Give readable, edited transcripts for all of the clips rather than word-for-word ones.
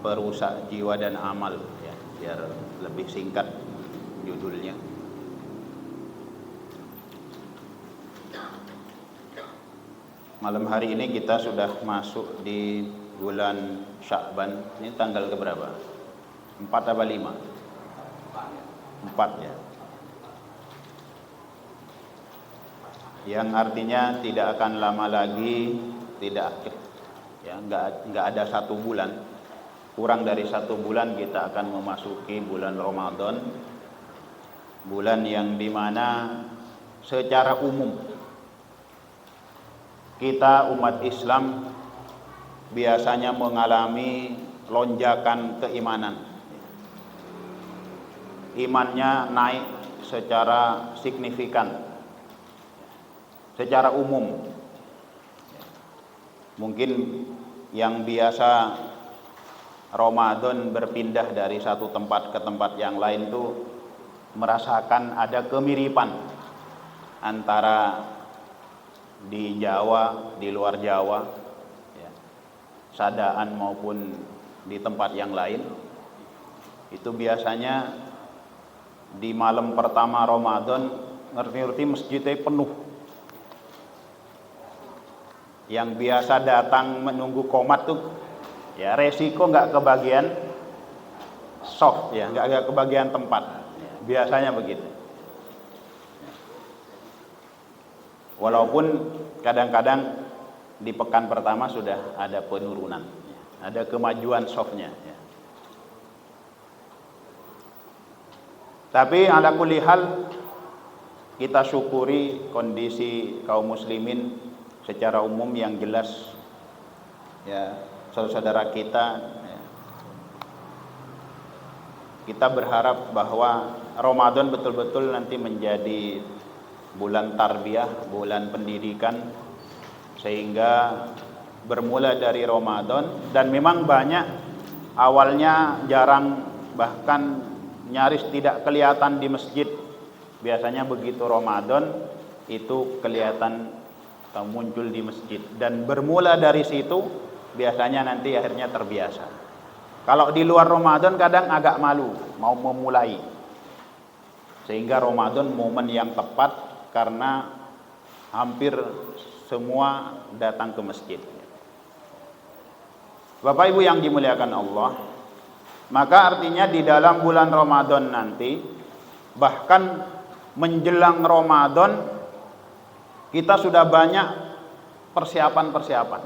perusak jiwa dan amal, ya, biar lebih singkat judulnya. Malam hari ini kita sudah masuk di bulan Sya'ban. Ini tanggal keberapa? 4 apa 5? 4 ya. Yang artinya tidak akan lama lagi, nggak ada 1 bulan, kurang dari 1 bulan kita akan memasuki bulan Ramadan, bulan yang dimana secara umum kita umat Islam biasanya mengalami lonjakan keimanan. Imannya naik secara signifikan, secara umum. Mungkin yang biasa Ramadan berpindah dari satu tempat ke tempat yang lain tuh merasakan ada kemiripan antara di Jawa, di luar Jawa, ya, Sadaan maupun di tempat yang lain. Itu biasanya di malam pertama Ramadan ngerti-ngerti masjidnya penuh. Yang biasa datang menunggu qomat tuh ya resiko nggak kebagian soft, ya nggak kebagian tempat, biasanya begitu. Walaupun kadang-kadang di pekan pertama sudah ada penurunan, ada kemajuan softnya, ya. Tapi ala kulli hal kita syukuri kondisi kaum muslimin secara umum yang jelas, ya, saudara-saudara kita, ya. Kita berharap bahwa Ramadan betul-betul nanti menjadi bulan tarbiyah, bulan pendidikan, sehingga bermula dari Ramadan, dan memang banyak awalnya jarang, bahkan nyaris tidak kelihatan di masjid. Biasanya begitu Ramadan itu kelihatan muncul di masjid, dan bermula dari situ biasanya nanti akhirnya terbiasa. Kalau di luar Ramadan kadang agak malu mau memulai, sehingga Ramadan momen yang tepat karena hampir semua datang ke masjid. Bapak Ibu yang dimuliakan Allah, maka artinya di dalam bulan Ramadan nanti, bahkan menjelang Ramadan, kita sudah banyak persiapan-persiapan,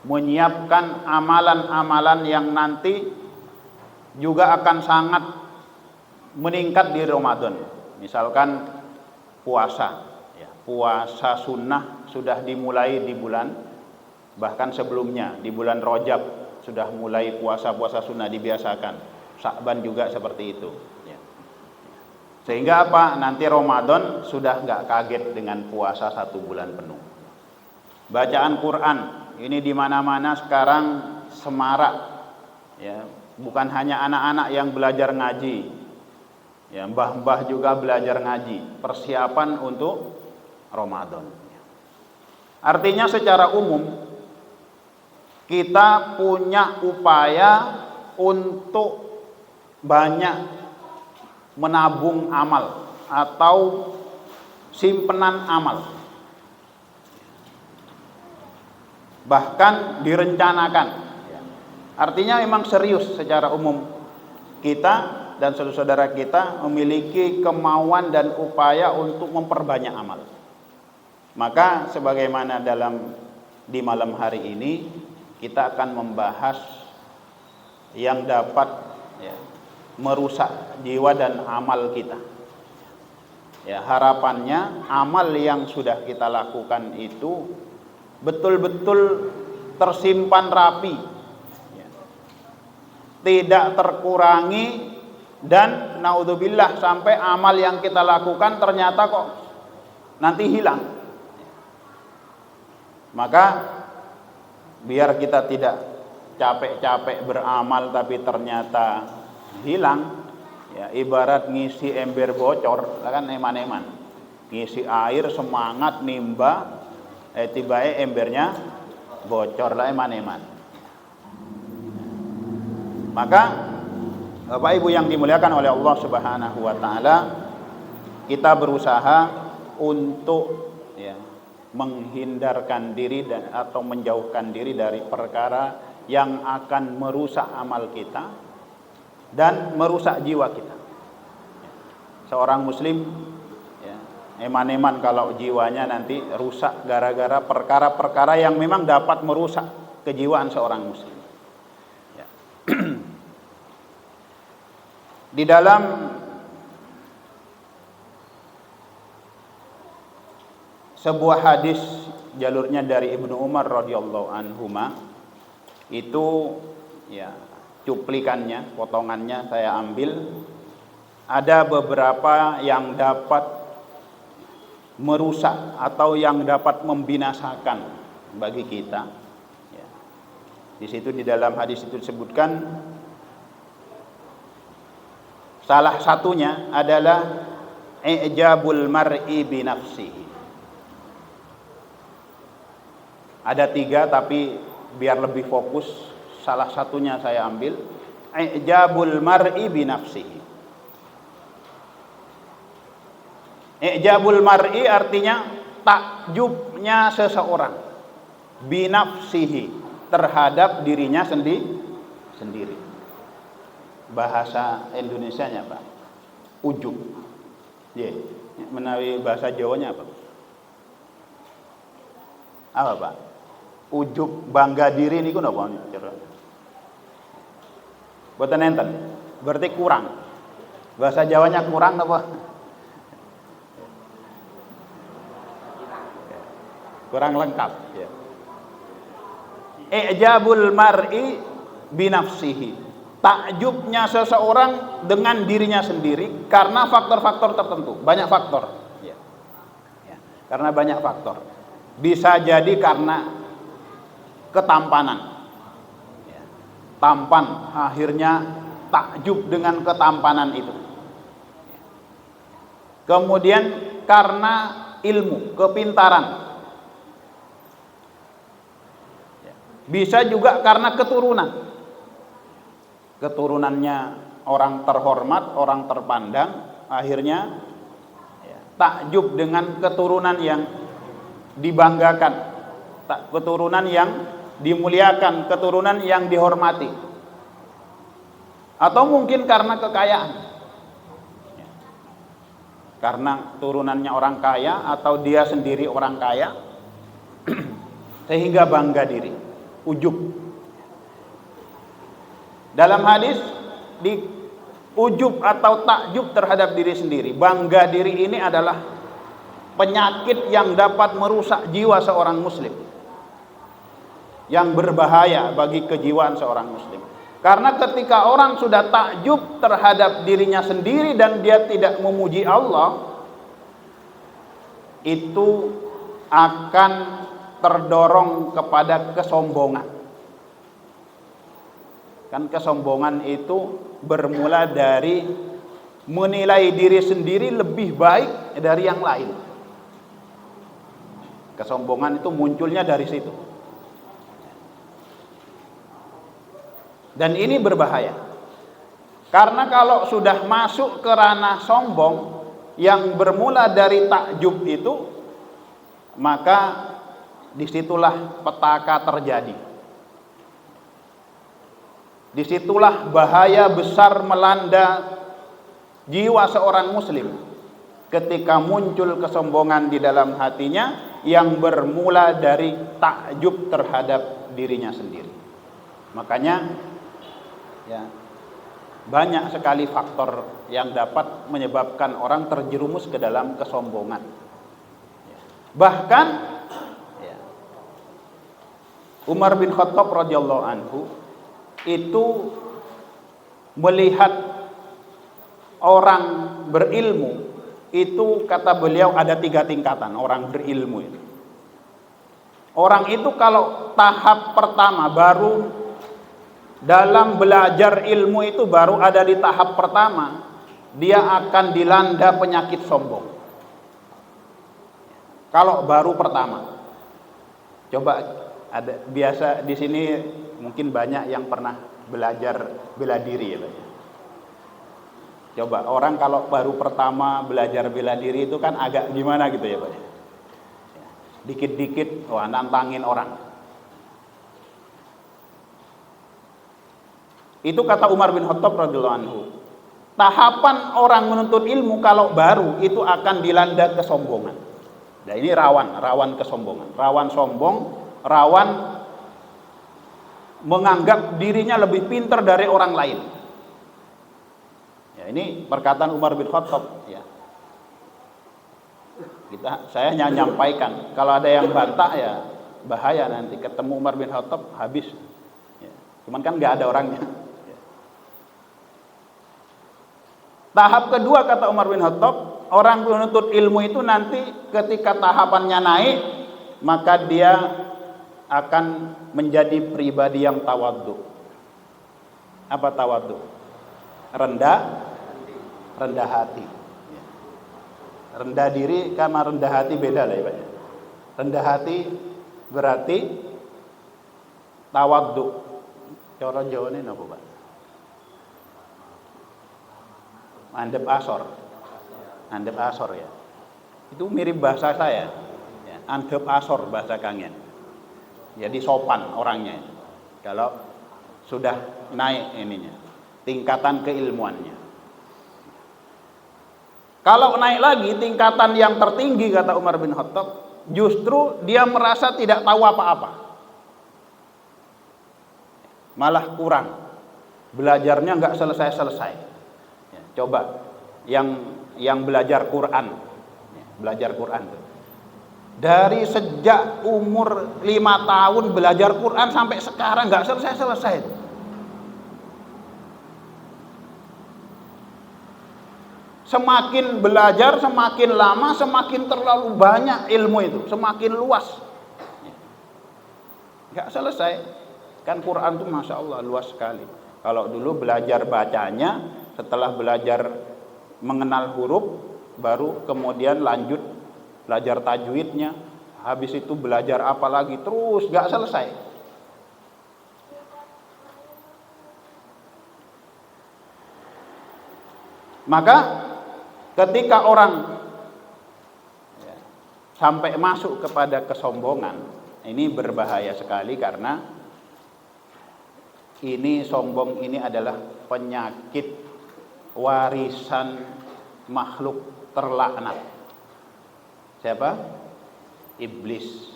menyiapkan amalan-amalan yang nanti juga akan sangat meningkat di Ramadan. Misalkan puasa, ya, puasa sunnah sudah dimulai di bulan, bahkan sebelumnya di bulan Rajab sudah mulai puasa-puasa sunnah dibiasakan. Sya'ban juga seperti itu, ya. Sehingga apa? Nanti Ramadan sudah nggak kaget dengan puasa 1 bulan penuh. Bacaan Quran ini di mana-mana sekarang semarak, ya. Bukan hanya anak-anak yang belajar ngaji, ya, mbah-mbah juga belajar ngaji, persiapan untuk Ramadan. Artinya secara umum kita punya upaya untuk banyak menabung amal atau simpenan amal. Bahkan direncanakan. Artinya memang serius secara umum kita dan saudara-saudara kita memiliki kemauan dan upaya untuk memperbanyak amal. Maka sebagaimana di malam hari ini kita akan membahas yang dapat, ya, merusak jiwa dan amal kita. Ya, harapannya amal yang sudah kita lakukan itu betul-betul tersimpan rapi, ya, tidak terkurangi. Dan naudzubillah sampai amal yang kita lakukan ternyata kok nanti hilang. Maka biar kita tidak capek-capek beramal tapi ternyata hilang, ya, ibarat ngisi ember bocor, kan eman-eman. Ngisi air semangat nimba, tiba-tiba embernya bocor lah, eman-eman. Maka Bapak Ibu yang dimuliakan oleh Allah Subhanahu wa taala, kita berusaha untuk menghindarkan diri atau menjauhkan diri dari perkara yang akan merusak amal kita dan merusak jiwa kita. Seorang muslim eman-eman kalau jiwanya nanti rusak gara-gara perkara-perkara yang memang dapat merusak kejiwaan seorang muslim. Di dalam sebuah hadis jalurnya dari Ibnu Umar radhiyallahu anhuma, itu cuplikannya, potongannya saya ambil. Ada beberapa yang dapat merusak atau yang dapat membinasakan bagi kita. Di situ di dalam hadis itu disebutkan salah satunya adalah i'jabul mar'i bi nafsihi. Ada 3 tapi biar lebih fokus salah satunya saya ambil. I'jabul mar'i bi nafsihi. I'jabul mar'i artinya takjubnya seseorang bi nafsihi, terhadap dirinya sendiri. Bahasa Indonesianya Pak, ujub. Menawi bahasa Jawanya apa? Apa Pak? Ujub, bangga diri niku napa? Boten enten. Berarti kurang. Bahasa Jawanya kurang napa? Kurang lengkap ya. I'jabul mar'i binafsihi, takjubnya seseorang dengan dirinya sendiri karena faktor-faktor tertentu. Banyak faktor ya. Karena banyak faktor. Bisa jadi karena ketampanan ya. Tampan, akhirnya takjub dengan ketampanan itu. Kemudian karena ilmu, kepintaran. Bisa juga karena keturunannya orang terhormat, orang terpandang, akhirnya takjub dengan keturunan yang dibanggakan, keturunan yang dimuliakan, keturunan yang dihormati. Atau mungkin karena kekayaan, karena turunannya orang kaya atau dia sendiri orang kaya sehingga bangga diri, ujub. Dalam hadis di ujub atau takjub terhadap diri sendiri, bangga diri ini adalah penyakit yang dapat merusak jiwa seorang muslim, yang berbahaya bagi kejiwaan seorang muslim. Karena ketika orang sudah takjub terhadap dirinya sendiri dan dia tidak memuji Allah, itu akan terdorong kepada kesombongan. Kan kesombongan itu bermula dari menilai diri sendiri lebih baik dari yang lain. Kesombongan itu munculnya dari situ. Dan ini berbahaya. Karena kalau sudah masuk ke ranah sombong yang bermula dari takjub itu, maka disitulah petaka terjadi. Disitulah bahaya besar melanda jiwa seorang muslim ketika muncul kesombongan di dalam hatinya yang bermula dari takjub terhadap dirinya sendiri. Makanya banyak sekali faktor yang dapat menyebabkan orang terjerumus ke dalam kesombongan. Bahkan Umar bin Khattab radhiyallahu anhu itu melihat orang berilmu itu, kata beliau, ada 3 tingkatan orang berilmu itu. Orang itu kalau tahap pertama baru dalam belajar ilmu itu baru ada di tahap pertama, dia akan dilanda penyakit sombong. Kalau baru pertama. Coba ada biasa di sini mungkin banyak yang pernah belajar bela diri ya Pak. Coba orang kalau baru pertama belajar bela diri itu kan agak gimana gitu ya Pak. Dikit-dikit wah nantangin orang. Itu kata Umar bin Khattab radhiyallahu anhu. Tahapan orang menuntut ilmu kalau baru itu akan dilanda kesombongan. Nah ini rawan kesombongan, rawan sombong, rawan menganggap dirinya lebih pintar dari orang lain. Ya, ini perkataan Umar bin Khattab ya. Saya hanya menyampaikan, kalau ada yang bantah ya bahaya nanti ketemu Umar bin Khattab habis. Ya. Cuman kan nggak ada orangnya. Ya. Tahap kedua kata Umar bin Khattab, orang penuntut ilmu itu nanti ketika tahapannya naik, maka dia akan menjadi pribadi yang tawadhu. Apa tawadhu? Rendah hati. Rendah diri karena rendah hati beda lah ya Pak. Rendah hati berarti tawadhu. Cara Jawane napa Pak? Andep asor ya. Itu mirip bahasa saya. Ya, andep asor bahasa Kangen. Jadi sopan orangnya. Kalau sudah naik ininya, tingkatan keilmuannya. Kalau naik lagi tingkatan yang tertinggi kata Umar bin Khattab, justru dia merasa tidak tahu apa-apa. Malah kurang. Belajarnya nggak selesai-selesai. Ya, coba yang belajar Quran. Ya, belajar Quran tuh. Dari sejak umur 5 tahun belajar Quran sampai sekarang nggak selesai-selesai. Semakin belajar, semakin lama, semakin terlalu banyak ilmu itu, semakin luas. Nggak selesai. Kan Quran itu Masya Allah luas sekali. Kalau dulu belajar bacanya, setelah belajar mengenal huruf, baru kemudian lanjut belajar tajwidnya, habis itu belajar apa lagi, terus nggak selesai. Maka ketika orang sampai masuk kepada kesombongan, ini berbahaya sekali karena ini sombong ini adalah penyakit warisan makhluk terlaknat. Siapa? Iblis.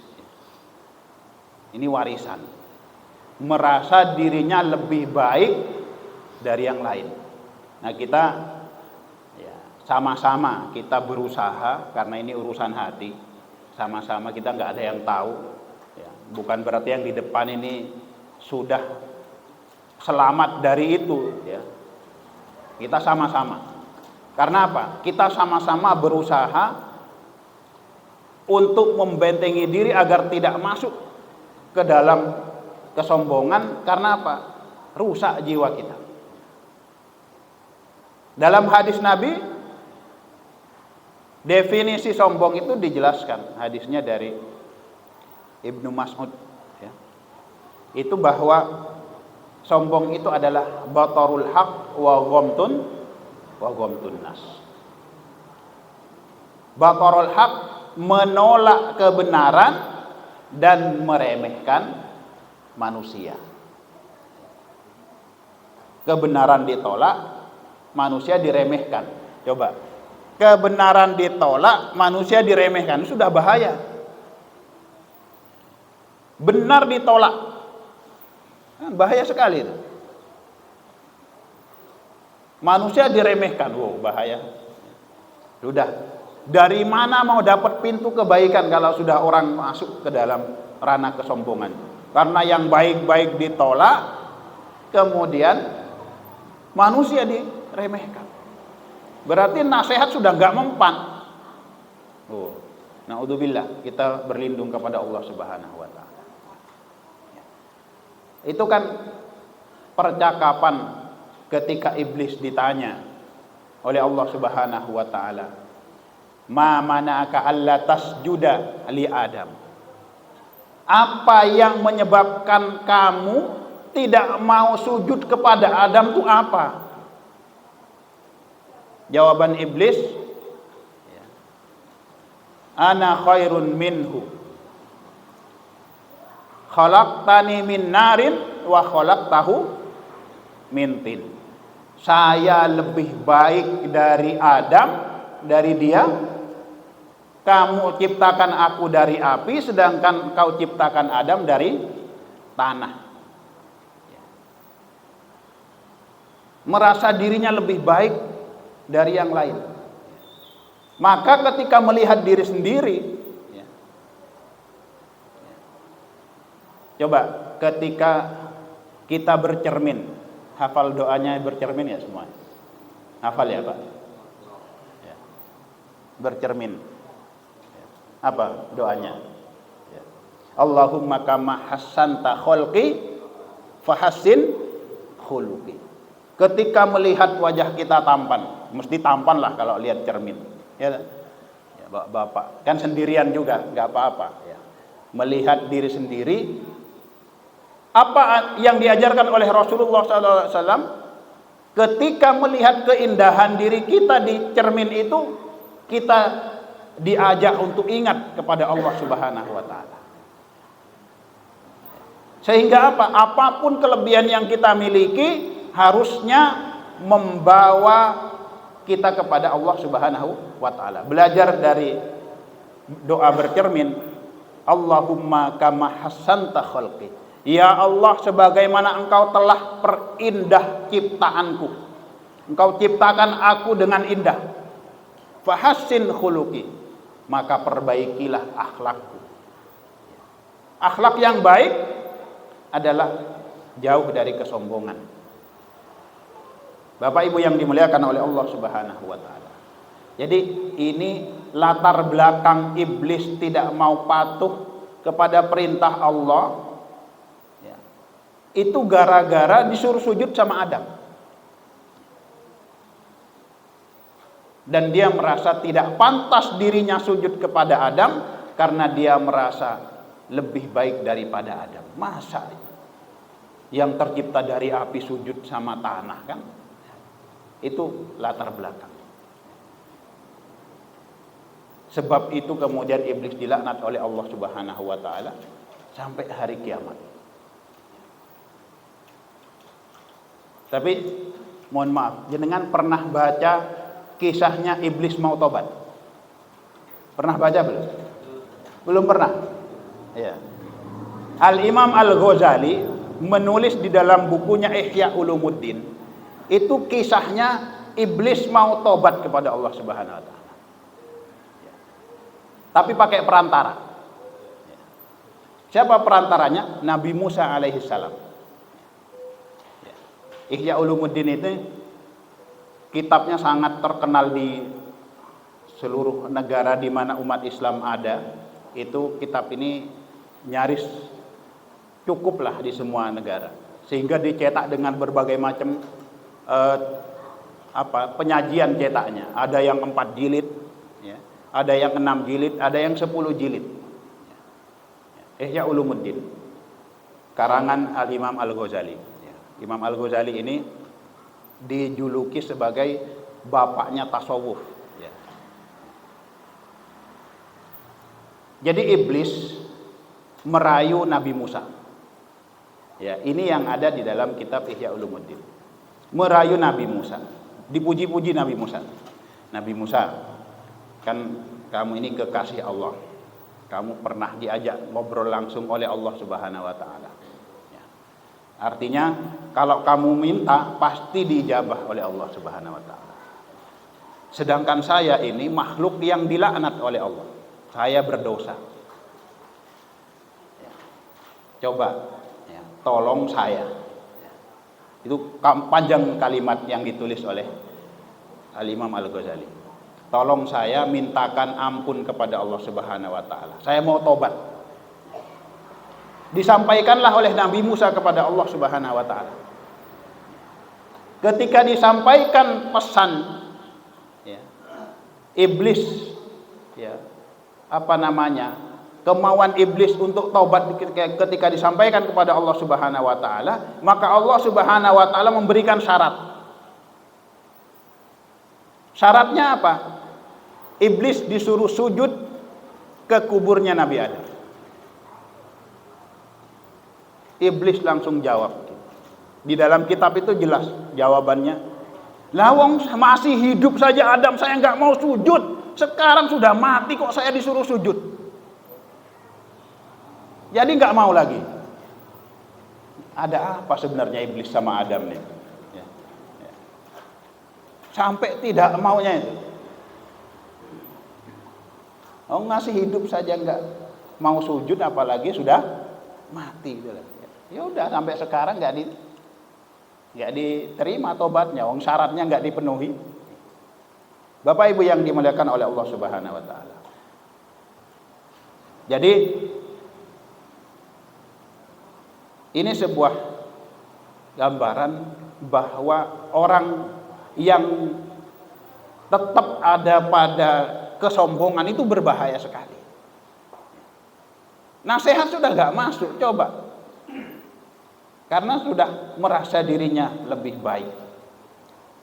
Ini warisan. Merasa dirinya lebih baik dari yang lain. Nah kita sama-sama kita berusaha, karena ini urusan hati, sama-sama kita nggak ada yang tahu ya, bukan berarti yang di depan ini sudah selamat dari itu ya. Kita sama-sama, karena apa? Kita sama-sama berusaha untuk membentengi diri agar tidak masuk ke dalam kesombongan. Karena apa? Rusak jiwa kita. Dalam hadis Nabi, definisi sombong itu dijelaskan, hadisnya dari Ibnu Mas'ud ya. Itu bahwa sombong itu adalah batarul haq wa ghamtun nas. Batarul haq menolak kebenaran dan meremehkan manusia. Kebenaran ditolak, manusia diremehkan. Coba, kebenaran ditolak, manusia diremehkan, sudah bahaya. Benar ditolak, bahaya sekali itu. Manusia diremehkan, wow, bahaya. Sudah, dari mana mau dapat pintu kebaikan kalau sudah orang masuk ke dalam ranah kesombongan? Karena yang baik-baik ditolak, kemudian manusia diremehkan. Berarti nasihat sudah nggak mempan. Oh, naudzubillah, kita berlindung kepada Allah Subhanahu wa taala. Itu kan percakapan ketika iblis ditanya oleh Allah Subhanahu wa taala, "Ma mana'aka alla tasjuda li Adam?" Apa yang menyebabkan kamu tidak mau sujud kepada Adam itu apa? Jawaban iblis, ana khairun minhu, khalaqtani min narin wa khalaqtahu min tin. Saya lebih baik dari Adam, dari dia. Kamu ciptakan aku dari api, sedangkan kau ciptakan Adam dari tanah. Merasa dirinya lebih baik dari yang lain. Maka ketika melihat diri sendiri, coba ketika kita bercermin, hafal doanya bercermin ya semua? Hafal ya Pak? Bercermin. Apa doanya? Allahumma kama hassanta khalqi fahassin khuluqi. Ketika melihat wajah kita tampan, mesti tampan lah kalau lihat cermin. Ya, Bapak kan sendirian juga, nggak apa-apa. Ya. Melihat diri sendiri, apa yang diajarkan oleh Rasulullah SAW? Ketika melihat keindahan diri kita di cermin itu, kita diajak untuk ingat kepada Allah Subhanahu wa taala. Sehingga apa? Apapun kelebihan yang kita miliki harusnya membawa kita kepada Allah Subhanahu wa taala. Belajar dari doa bercermin, Allahumma kama hassanta khalqi. Ya Allah, sebagaimana Engkau telah perindah ciptaanku. Engkau ciptakan aku dengan indah. Fahassin khuluqi. Maka perbaikilah akhlakku. Akhlak yang baik adalah jauh dari kesombongan. Bapak Ibu yang dimuliakan oleh Allah Subhanahu wa taala. Jadi ini latar belakang iblis tidak mau patuh kepada perintah Allah. Ya. Itu gara-gara disuruh sujud sama Adam. Dan dia merasa tidak pantas dirinya sujud kepada Adam karena dia merasa lebih baik daripada Adam. Masa yang tercipta dari api sujud sama tanah kan? Itu latar belakang. Sebab itu kemudian iblis dilaknat oleh Allah Subhanahu wa taala sampai hari kiamat. Tapi mohon maaf, jenengan pernah baca kisahnya iblis mau tobat? Pernah baca belum? Belum pernah? Ya. Al-Imam Al-Ghazali menulis di dalam bukunya Ihya Ulumuddin, itu kisahnya iblis mau tobat kepada Allah Subhanahu wa taala. Ya. Tapi pakai perantara. Ya. Siapa perantaranya? Nabi Musa alaihi salam. Ya. Ihya Ulumuddin itu kitabnya sangat terkenal di seluruh negara di mana umat Islam ada. Itu kitab ini nyaris cukuplah di semua negara, sehingga dicetak dengan berbagai macam penyajian cetaknya. Ada yang 4 jilid, ya. Ada yang 6 jilid, ada yang 10 jilid. Ihya Ulumuddin, karangan Al-Imam Al-Ghazali. Ya. Imam Al-Ghazali ini dijuluki sebagai bapaknya tasawuf. Ya. Jadi iblis merayu Nabi Musa. Ya, ini yang ada di dalam kitab Ihya Ulumuddin. Merayu Nabi Musa, dipuji-puji Nabi Musa. Nabi Musa, kan kamu ini kekasih Allah. Kamu pernah diajak ngobrol langsung oleh Allah Subhanahu wa taala. Artinya kalau kamu minta pasti diijabah oleh Allah Subhanahu wa taala. Sedangkan saya ini makhluk yang dilaknat oleh Allah. Saya berdosa. Ya. Coba ya, tolong saya. Ya. Itu panjang kalimat yang ditulis oleh Al-Imam Al-Ghazali. Tolong saya mintakan ampun kepada Allah Subhanahu wa taala. Saya mau tobat. Disampaikanlah oleh Nabi Musa kepada Allah Subhanahu wa taala. Ketika disampaikan pesan, ya, iblis ya, kemauan iblis untuk taubat ketika disampaikan kepada Allah Subhanahu wa taala, maka Allah Subhanahu wa taala memberikan syarat. Syaratnya apa? Iblis disuruh sujud ke kuburnya Nabi Adam. Iblis langsung jawab. Di dalam kitab itu jelas jawabannya. Lawang masih hidup saja Adam, saya nggak mau sujud. Sekarang sudah mati kok saya disuruh sujud. Jadi nggak mau lagi. Ada apa sebenarnya iblis sama Adam nih? Sampai tidak maunya itu. Oh, ngasih hidup saja nggak mau sujud, apalagi sudah mati. Ya udah, sampai sekarang nggak diterima tobatnya. Wong syaratnya nggak dipenuhi. Bapak Ibu yang dimuliakan oleh Allah Subhanahu wa taala. Jadi ini sebuah gambaran bahwa orang yang tetap ada pada kesombongan itu berbahaya sekali. Nasihat sudah nggak masuk, coba. Karena sudah merasa dirinya lebih baik.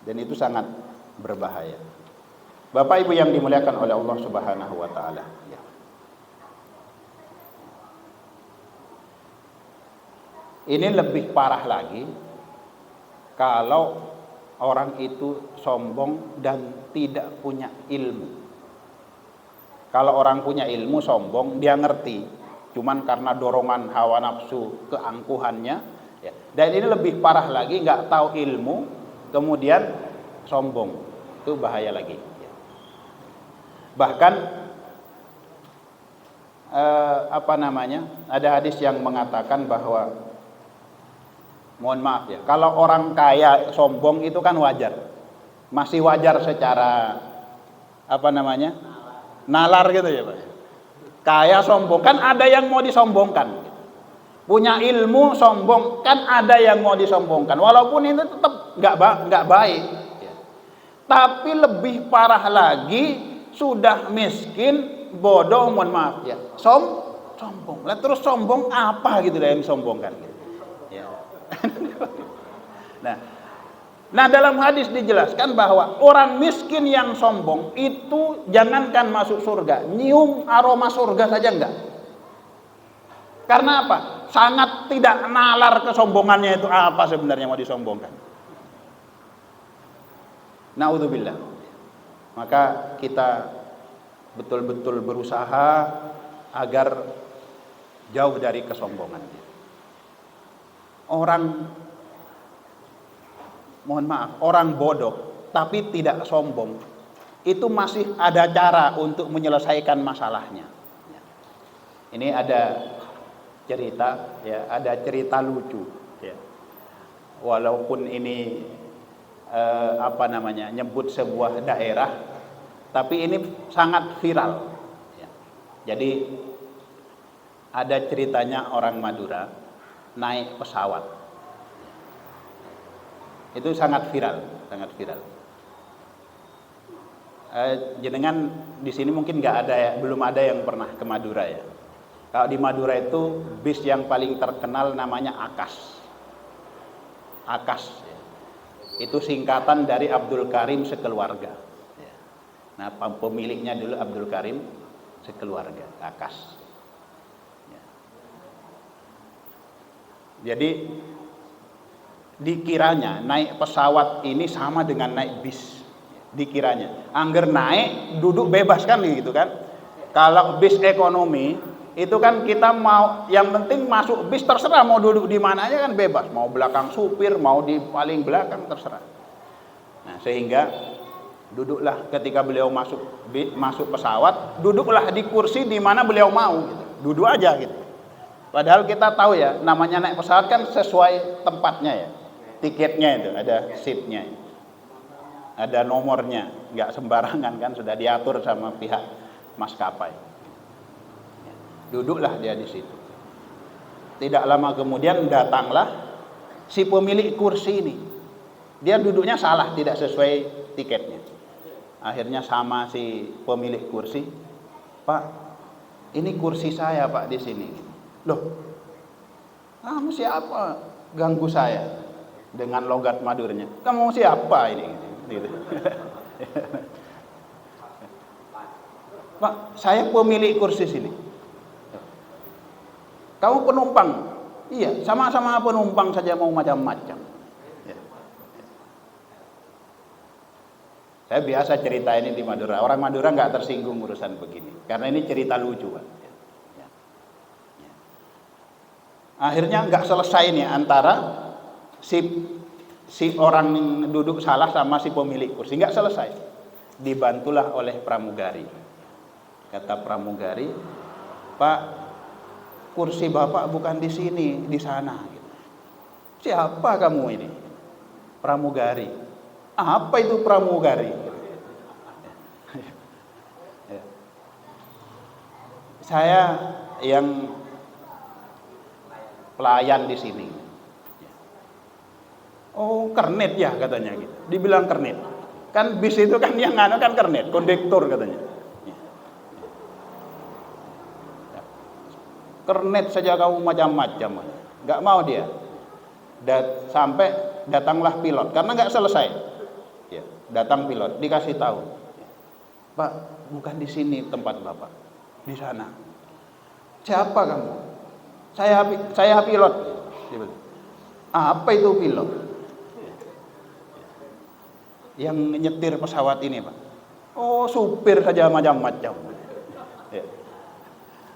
Dan itu sangat berbahaya. Bapak Ibu yang dimuliakan oleh Allah Subhanahu wa taala. Ini lebih parah lagi kalau orang itu sombong dan tidak punya ilmu. Kalau orang punya ilmu sombong, dia ngerti, cuman karena dorongan hawa nafsu keangkuhannya, ya. Dan ini lebih parah lagi, nggak tahu ilmu, kemudian sombong, itu bahaya lagi. Bahkan ada hadis yang mengatakan bahwa, mohon maaf ya, kalau orang kaya sombong itu kan wajar, masih wajar secara nalar gitu ya Pak. Kaya sombong, kan ada yang mau disombongkan. Punya ilmu sombong, kan ada yang mau disombongkan. Walaupun itu tetap nggak baik. Tapi lebih parah lagi, sudah miskin, bodoh, mohon maaf ya, sombong. Lah terus sombong apa gitu yang disombongkan? Ya. Nah, dalam hadis dijelaskan bahwa orang miskin yang sombong itu jangankan masuk surga, nyium aroma surga saja enggak. Karena apa? Sangat tidak nalar kesombongannya itu apa sebenarnya mau disombongkan. Naudzubillah. Maka kita betul-betul berusaha agar jauh dari kesombongan. Orang bodoh tapi tidak sombong itu masih ada cara untuk menyelesaikan masalahnya. Ini ada cerita ya, ada cerita lucu ya. Walaupun ini nyebut sebuah daerah, tapi ini sangat viral ya. Jadi ada ceritanya orang Madura naik pesawat. Itu sangat viral. Jenengan di sini mungkin belum ada yang pernah ke Madura ya. Kalau di Madura itu bis yang paling terkenal namanya Akas. Akas ya. Itu singkatan dari Abdul Karim sekeluarga. Nah, pemiliknya dulu Abdul Karim sekeluarga, Akas. Jadi dikiranya naik pesawat ini sama dengan naik bis. Dikiranya angger naik duduk bebas kan gitu kan. Kalau bis ekonomi itu kan kita mau, yang penting masuk bis terserah mau duduk di mana aja kan bebas, mau belakang supir, mau di paling belakang terserah. Nah, sehingga duduklah ketika beliau masuk pesawat, duduklah di kursi di mana beliau mau gitu. Duduk aja gitu. Padahal kita tahu ya, namanya naik pesawat kan sesuai tempatnya ya. Tiketnya itu ada seatnya, ada nomornya, nggak sembarangan kan, sudah diatur sama pihak maskapai. Duduklah dia di situ. Tidak lama kemudian datanglah si pemilik kursi ini. Dia duduknya salah, tidak sesuai tiketnya. Akhirnya sama si pemilik kursi, Pak, Ini kursi saya Pak di sini. Loh, kamu siapa ganggu saya? Dengan logat Maduranya. Kamu siapa ini? Gitu. Pak, saya pemilik kursi sini. Kamu penumpang? Iya, sama-sama penumpang saja mau macam-macam. Ya. Saya biasa cerita ini di Madura. Orang Madura nggak tersinggung urusan begini, karena ini cerita lucu, Pak. Ya. Ya. Akhirnya nggak selesai nih antara si orang yang duduk salah sama si pemilik kursi, nggak selesai. Dibantulah oleh pramugari. Kata pramugari, Pak, kursi Bapak bukan di sini, di sana. Siapa kamu ini? Pramugari. Apa itu pramugari? Saya yang pelayan di sini. Oh, kernet ya katanya gitu. Dibilang kernet. Kan bis itu kan yang kan kernet, kondektur katanya. Kernet saja kamu macam-macam, nggak mau dia. Sampai datanglah pilot, karena nggak selesai. Ya, datang pilot, dikasih tahu, Pak, bukan di sini tempat Bapak, di sana. Siapa kamu? Saya pilot. Apa itu pilot? Yang nyetir pesawat ini, Pak. Oh, supir saja macam-macam. Ya.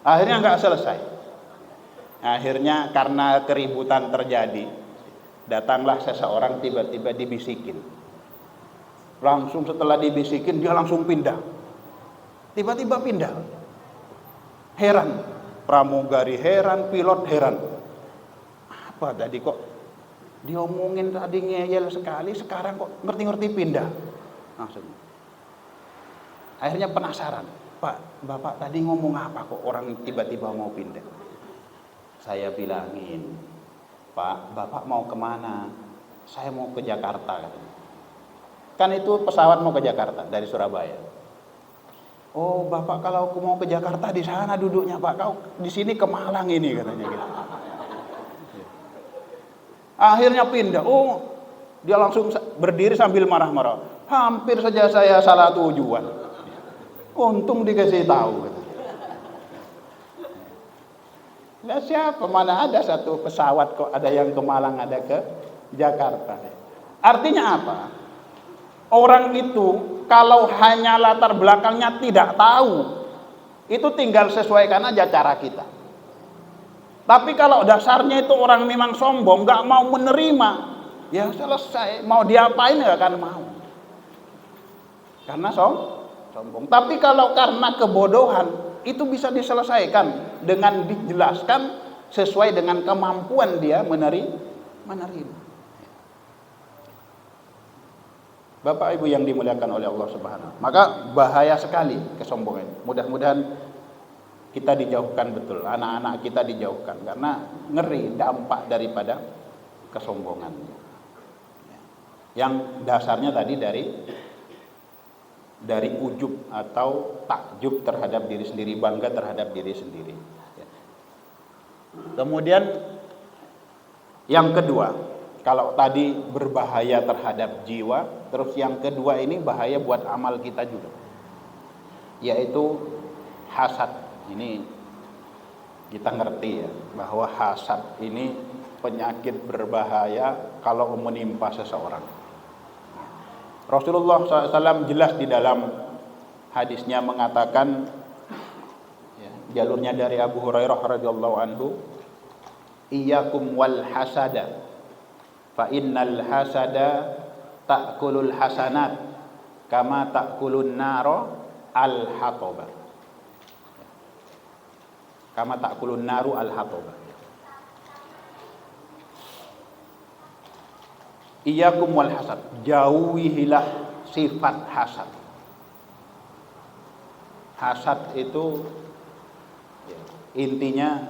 Akhirnya nggak selesai. Akhirnya karena keributan terjadi, datanglah seseorang tiba-tiba dibisikin. Langsung setelah dibisikin dia langsung pindah. Tiba-tiba pindah. Heran, pramugari heran, pilot heran. Apa tadi kok diomongin tadi ngeyel sekali, sekarang kok ngerti-ngerti pindah. Langsung. Akhirnya penasaran, Pak, Bapak tadi ngomong apa kok orang tiba-tiba mau pindah? Saya bilangin, Pak, Bapak mau kemana? Saya mau ke Jakarta katanya. Kan itu pesawat mau ke Jakarta dari Surabaya. Oh, Bapak kalau aku mau ke Jakarta di sana duduknya, Pak. Kau di sini ke Malang ini katanya gitu. Akhirnya pindah. Oh, dia langsung berdiri sambil marah-marah. Hampir saja saya salah tujuan. Untung dikasih tahu. Nah, siapa? Mana ada satu pesawat kok ada yang ke Malang, ada ke Jakarta. Artinya apa? Orang itu kalau hanya latar belakangnya tidak tahu, itu tinggal sesuaikan aja cara kita. Tapi kalau dasarnya itu orang memang sombong, nggak mau menerima, ya selesai. Mau diapain nggak akan mau. Karena sombong. Tapi kalau karena kebodohan, itu bisa diselesaikan dengan dijelaskan sesuai dengan kemampuan dia menerima. Bapak Ibu yang dimuliakan oleh Allah Subhanahu. Maka bahaya sekali kesombongan. Mudah-mudahan kita dijauhkan betul, anak-anak kita dijauhkan, karena ngeri dampak daripada kesombongan. Yang dasarnya tadi dari ujub atau takjub terhadap diri sendiri, bangga terhadap diri sendiri. Kemudian yang kedua, kalau tadi berbahaya terhadap jiwa, terus yang kedua ini bahaya buat amal kita juga, yaitu hasad. Ini kita ngerti ya, bahwa hasad ini penyakit berbahaya kalau menimpa seseorang. Rasulullah SAW jelas di dalam hadisnya mengatakan, ya, jalurnya dari Abu Hurairah radhiyallahu anhu, iyyakum wal hasada fa innal hasada ta'kulul hasanat kama ta'kulun naro al hatoba, kama ta'kulun naru al hatoba. Iyyakum wal hasad, jauhilah sifat hasad. Hasad itu ya, intinya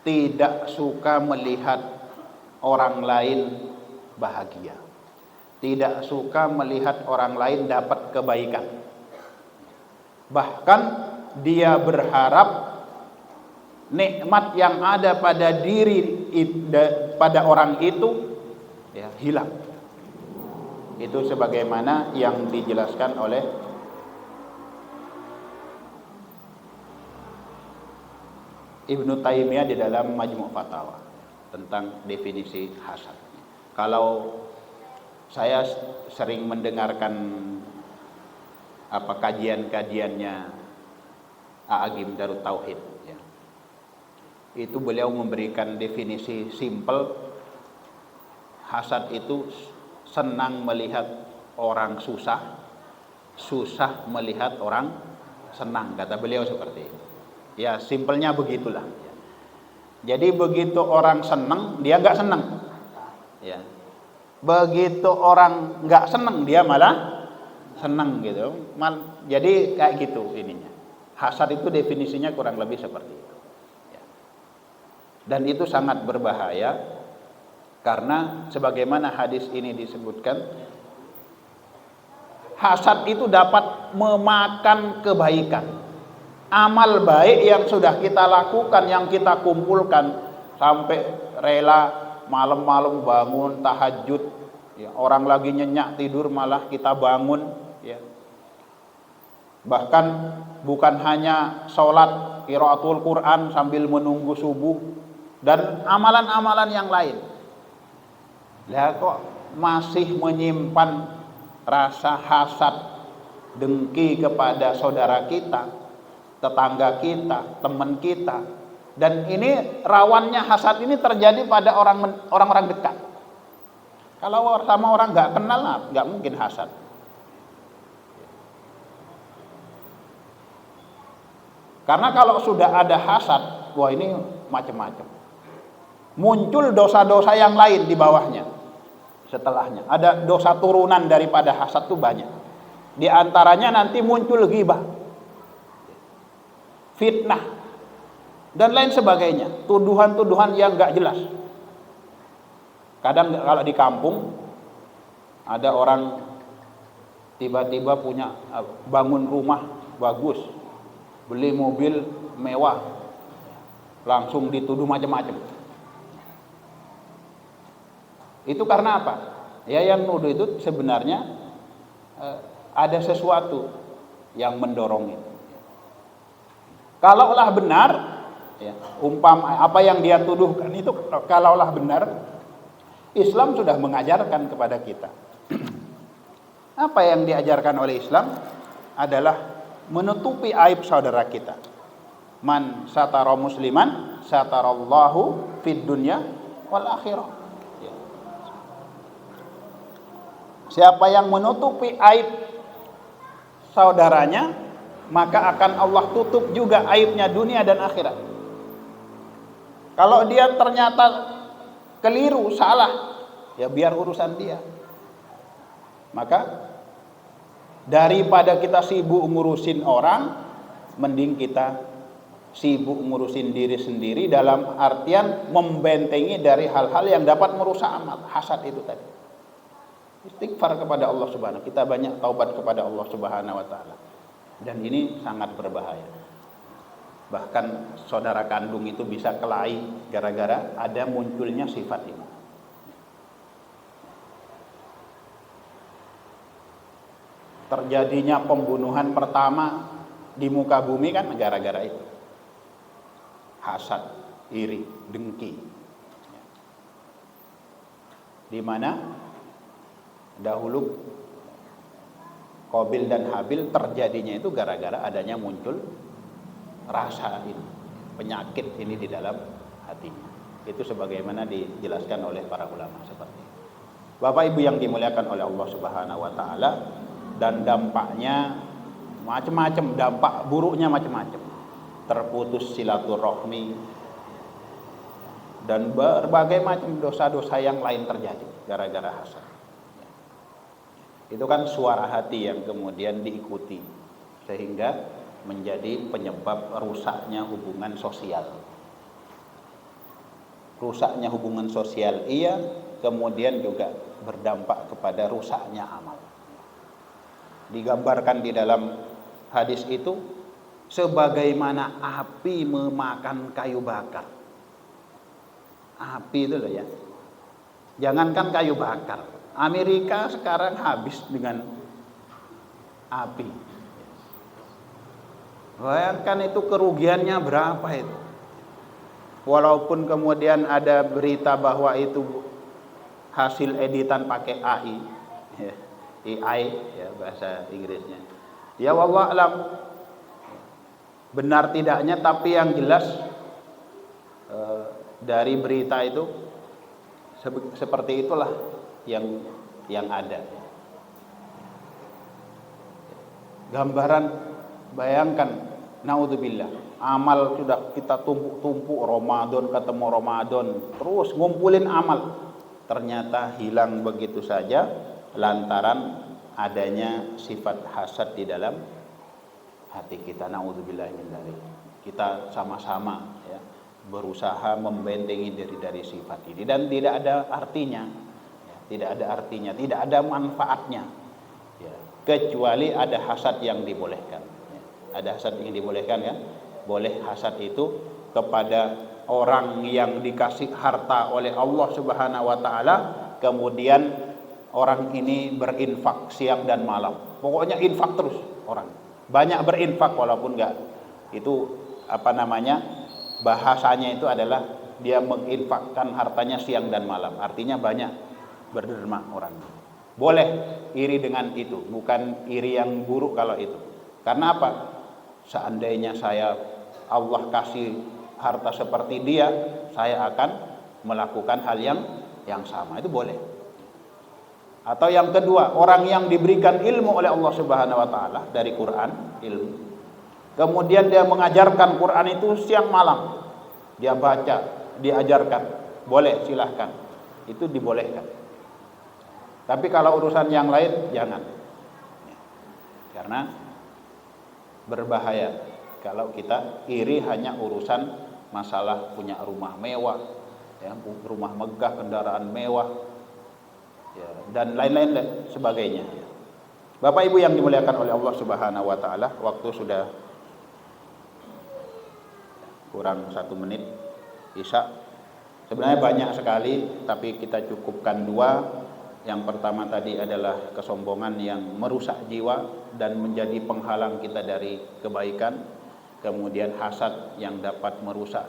tidak suka melihat orang lain bahagia, tidak suka melihat orang lain dapat kebaikan. Bahkan dia berharap nikmat yang ada pada pada orang itu ya hilang. Itu sebagaimana yang dijelaskan oleh Ibnu Taimiyah di dalam Majmu' Fatawa tentang definisi hasad. Kalau saya sering mendengarkan kajian-kajiannya A'agim Darut Tauhid ya. Itu beliau memberikan definisi simpel, hasad itu senang melihat orang susah, susah melihat orang senang, kata beliau seperti itu. Ya simpelnya begitulah. Jadi begitu orang senang dia nggak senang, ya. Begitu orang nggak senang dia malah senang gitu. Jadi kayak gitu ininya. Hasad itu definisinya kurang lebih seperti itu. Ya. Dan itu sangat berbahaya. Karena sebagaimana hadis ini disebutkan, hasad itu dapat memakan kebaikan. Amal baik yang sudah kita lakukan, yang kita kumpulkan, sampai rela malam-malam bangun tahajud, ya, orang lagi nyenyak tidur malah kita bangun, ya. Bahkan bukan hanya sholat qiraatul Quran sambil menunggu subuh dan amalan-amalan yang lain. Lah kok masih menyimpan rasa hasad, dengki kepada saudara kita, tetangga kita, teman kita. Dan ini rawannya hasad ini terjadi pada orang-orang dekat. Kalau sama orang nggak kenal, nggak mungkin hasad. Karena kalau sudah ada hasad, wah ini macam-macam. Muncul dosa-dosa yang lain di bawahnya. Setelahnya ada dosa turunan daripada hasad itu banyak. Di antaranya nanti muncul ghibah, fitnah, dan lain sebagainya. Tuduhan-tuduhan yang nggak jelas. Kadang kalau di kampung ada orang tiba-tiba punya bangun rumah bagus, beli mobil mewah, langsung dituduh macam-macam. Itu karena apa? Ya yang nuduh itu sebenarnya ada sesuatu yang mendorong itu. Kalaulah benar, ya, apa yang dia tuduhkan itu kalaulah benar, Islam sudah mengajarkan kepada kita. Apa yang diajarkan oleh Islam adalah menutupi aib saudara kita. Man satara musliman satarallahu fid dunya wal akhirah. Siapa yang menutupi aib saudaranya, maka akan Allah tutup juga aibnya dunia dan akhirat. Kalau dia ternyata keliru, salah, ya biar urusan dia. Maka daripada kita sibuk ngurusin orang, mending kita sibuk ngurusin diri sendiri, dalam artian membentengi dari hal-hal yang dapat merusak amal. Hasad itu tadi. Istighfar kepada Allah Subhanahu, kita banyak taubat kepada Allah Subhanahu wa taala. Dan ini sangat berbahaya. Bahkan saudara kandung itu bisa kelahi gara-gara ada munculnya sifat ini. Terjadinya pembunuhan pertama di muka bumi kan gara-gara itu. Hasad, iri, dengki. Di mana dahulu Qabil dan Habil terjadinya itu gara-gara adanya muncul rasa ini, penyakit ini di dalam hatinya. Itu sebagaimana dijelaskan oleh para ulama seperti itu. Bapak Ibu yang dimuliakan oleh Allah Subhanahu wa taala, dan dampaknya macam-macam, dampak buruknya macam-macam. Terputus silaturahmi dan berbagai macam dosa-dosa yang lain terjadi gara-gara hasad. Itu kan suara hati yang kemudian diikuti sehingga menjadi penyebab rusaknya hubungan sosial. Rusaknya hubungan sosial iya, kemudian juga berdampak kepada rusaknya amal. Digambarkan di dalam hadis itu sebagaimana api memakan kayu bakar. Api itu loh ya. Jangankan kayu bakar, Amerika sekarang habis dengan api. Bayangkan itu kerugiannya berapa itu. Walaupun kemudian ada berita bahwa itu hasil editan pakai AI, ya, AI ya bahasa Inggrisnya. Ya wallah alam benar tidaknya, tapi yang jelas dari berita itu seperti itulah yang ada. Gambaran, bayangkan, naudzubillah, amal sudah kita tumpuk-tumpuk, Ramadan ketemu Ramadan, terus ngumpulin amal, ternyata hilang begitu saja lantaran adanya sifat hasad di dalam hati kita. Naudzubillah min dzalik. Kita sama-sama ya berusaha membentengi diri dari sifat ini, dan tidak ada artinya ya, tidak ada artinya, tidak ada manfaatnya ya, kecuali ada hasad yang dibolehkan ya. Ada hasad yang dibolehkan ya. Boleh hasad itu kepada orang yang dikasih harta oleh Allah Subhanahu wa taala, kemudian orang ini berinfak siang dan malam, pokoknya infak terus, orang banyak berinfak walaupun enggak itu bahasanya itu adalah dia menginfakkan hartanya siang dan malam, artinya banyak berderma orang. Boleh iri dengan itu, bukan iri yang buruk kalau itu. Karena apa? Seandainya Allah kasih harta seperti dia, saya akan melakukan hal yang sama, itu boleh. Atau yang kedua, orang yang diberikan ilmu oleh Allah Subhanahu wa taala dari Quran, ilmu, kemudian dia mengajarkan Quran itu siang malam, dia baca, diajarkan, boleh, silahkan, itu dibolehkan. Tapi kalau urusan yang lain jangan, karena berbahaya kalau kita iri hanya urusan masalah punya rumah mewah, ya, rumah megah, kendaraan mewah, ya, dan lain-lain sebagainya. Bapak Ibu yang dimuliakan oleh Allah Subhanahu wa taala, waktu sudah kurang 1 menit Isya. Sebenarnya banyak sekali, tapi kita cukupkan 2. Yang pertama tadi adalah kesombongan yang merusak jiwa dan menjadi penghalang kita dari kebaikan. Kemudian hasad yang dapat merusak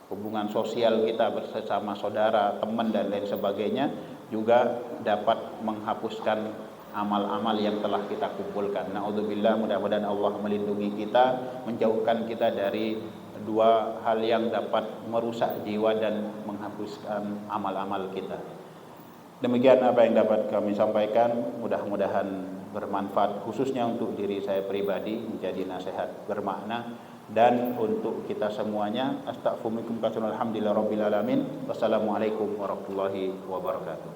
hubungan sosial kita bersama saudara, teman dan lain sebagainya, juga dapat menghapuskan amal-amal yang telah kita kumpulkan. Naudzubillah, mudah-mudahan Allah melindungi kita, menjauhkan kita dari 2 hal yang dapat merusak jiwa dan menghapuskan amal-amal kita. Demikian apa yang dapat kami sampaikan, mudah-mudahan bermanfaat, khususnya untuk diri saya pribadi, menjadi nasihat bermakna, dan untuk kita semuanya. Astaghfirullahaladzim, alhamdulillah rabbil alamin. Wassalamualaikum warahmatullahi wabarakatuh.